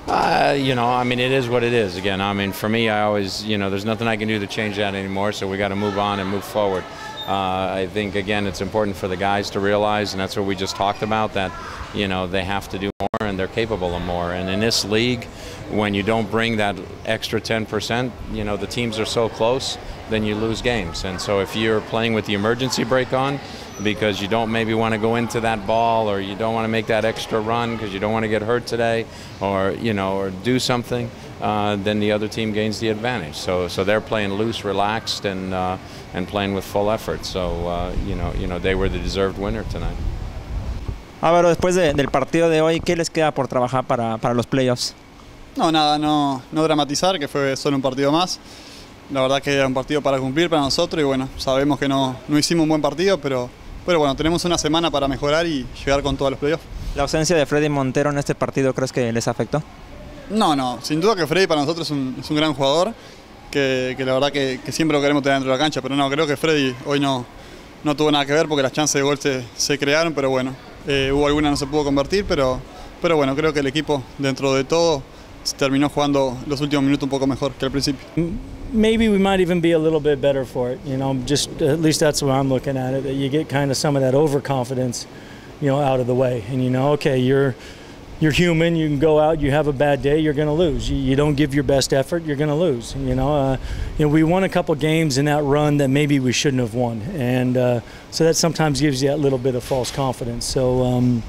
I mean, it is what it is. Again, I mean, for me, I always, there's nothing I can do to change that anymore, so we got to move on and move forward. I think, again, it's important for the guys to realize, and that's what we just talked about, that, they have to do more and they're capable of more. And in this league, when you don't bring that extra 10%, the teams are so close, then you lose games. And so if you're playing with the emergency brake on, because you don't maybe want to go into that ball, or you don't want to make that extra run because you don't want to get hurt today, or or do something, then the other team gains the advantage. So they're playing loose, relaxed, and playing with full effort. So they were the deserved winner tonight. Álvaro, después del partido de hoy, ¿qué les queda por trabajar para los playoffs? No, nada, no dramatizar, que fue solo un partido más. La verdad que era un partido para cumplir para nosotros y bueno, sabemos que no hicimos un buen partido, pero bueno, tenemos una semana para mejorar y llegar con todos los playoffs. ¿La ausencia de Freddy Montero en este partido crees que les afectó? No, sin duda que Freddy para nosotros es un gran jugador, que la verdad que siempre lo queremos tener dentro de la cancha, pero no, creo que Freddy hoy no tuvo nada que ver porque las chances de gol se crearon, pero bueno, hubo alguna no se pudo convertir, pero bueno, creo que el equipo dentro de todo terminó jugando los últimos minutos un poco mejor que al principio. Maybe we might even be a little bit better for it, just at least that's what I'm looking at it, that you get kind of some of that overconfidence, out of the way. And okay, you're human, you can go out, you have a bad day, you're going to lose. You don't give your best effort, you're going to lose. We won a couple games in that run that maybe we shouldn't have won. And so that sometimes gives you that little bit of false confidence. So,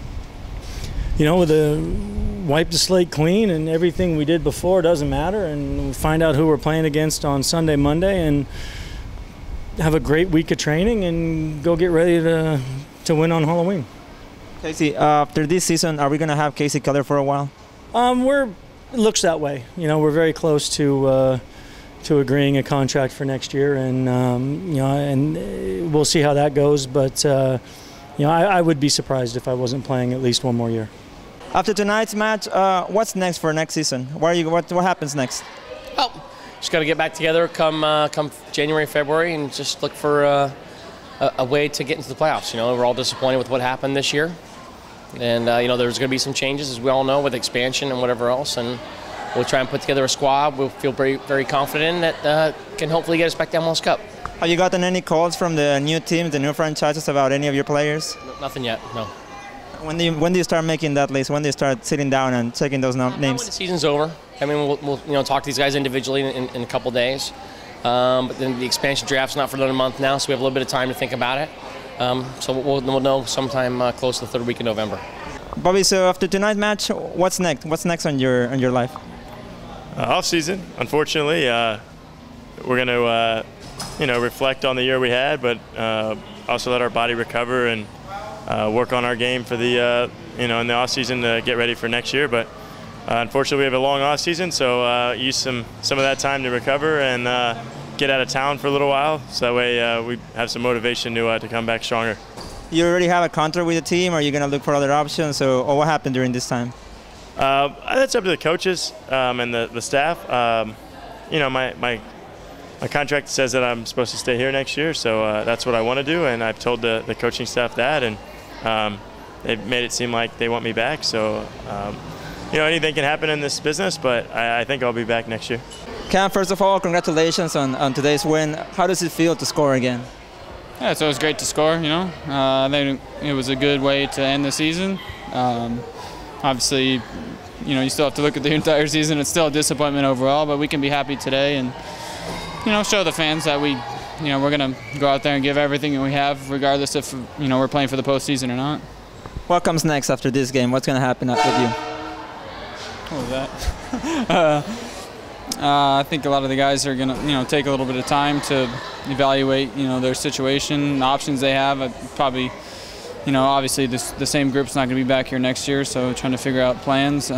wipe the slate clean, and everything we did before doesn't matter, and we find out who we're playing against on Sunday, Monday, and have a great week of training and go get ready to win on Halloween. Casey, after this season, are we going to have Casey Keller for a while? It looks that way. We're very close to agreeing a contract for next year, and and we'll see how that goes. But I would be surprised if I wasn't playing at least one more year. After tonight's match, what's next for next season? What happens next? Oh, just got to get back together come January, February, and just look for a way to get into the playoffs. We're all disappointed with what happened this year, and there's going to be some changes, as we all know, with expansion and whatever else. And we'll try and put together a squad. We'll feel very, very confident that can hopefully get us back to MLS Cup. Have you gotten any calls from the new teams, the new franchises, about any of your players? Nothing yet. No. When do you start making that list? When do you start sitting down and checking those names? When the season's over. I mean, we'll talk to these guys individually in a couple days. But then the expansion draft's not for another month now, so we have a little bit of time to think about it. So we'll know sometime close to the third week of November. Bobby, so after tonight's match, what's next? What's next on your life? Off season, unfortunately. We're going to reflect on the year we had, but also let our body recover and work on our game for the in the off season to get ready for next year. But unfortunately, we have a long off season, so use some of that time to recover and get out of town for a little while, so that way we have some motivation to come back stronger. You already have a contract with the team, or are you going to look for other options, or what happened during this time? That's up to the coaches and the staff. My contract says that I'm supposed to stay here next year, so that's what I want to do, and I've told the coaching staff that, and they've made it seem like they want me back. So anything can happen in this business, but I think I'll be back next year. Cam, first of all, congratulations on today's win. How does it feel to score again? Yeah, it's always great to score, I think it was a good way to end the season. Obviously, you still have to look at the entire season. It's still a disappointment overall, but we can be happy today and, show the fans that we're going to go out there and give everything we have, regardless if, we're playing for the postseason or not. What comes next after this game? What's going to happen with you? What was that? I think a lot of the guys are going to, take a little bit of time to evaluate, their situation, the options they have. Probably, obviously the same group's not going to be back here next year, so trying to figure out plans.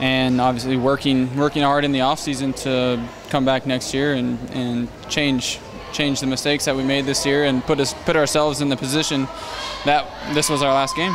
And obviously working hard in the off season to come back next year and change the mistakes that we made this year and put ourselves in the position that this was our last game.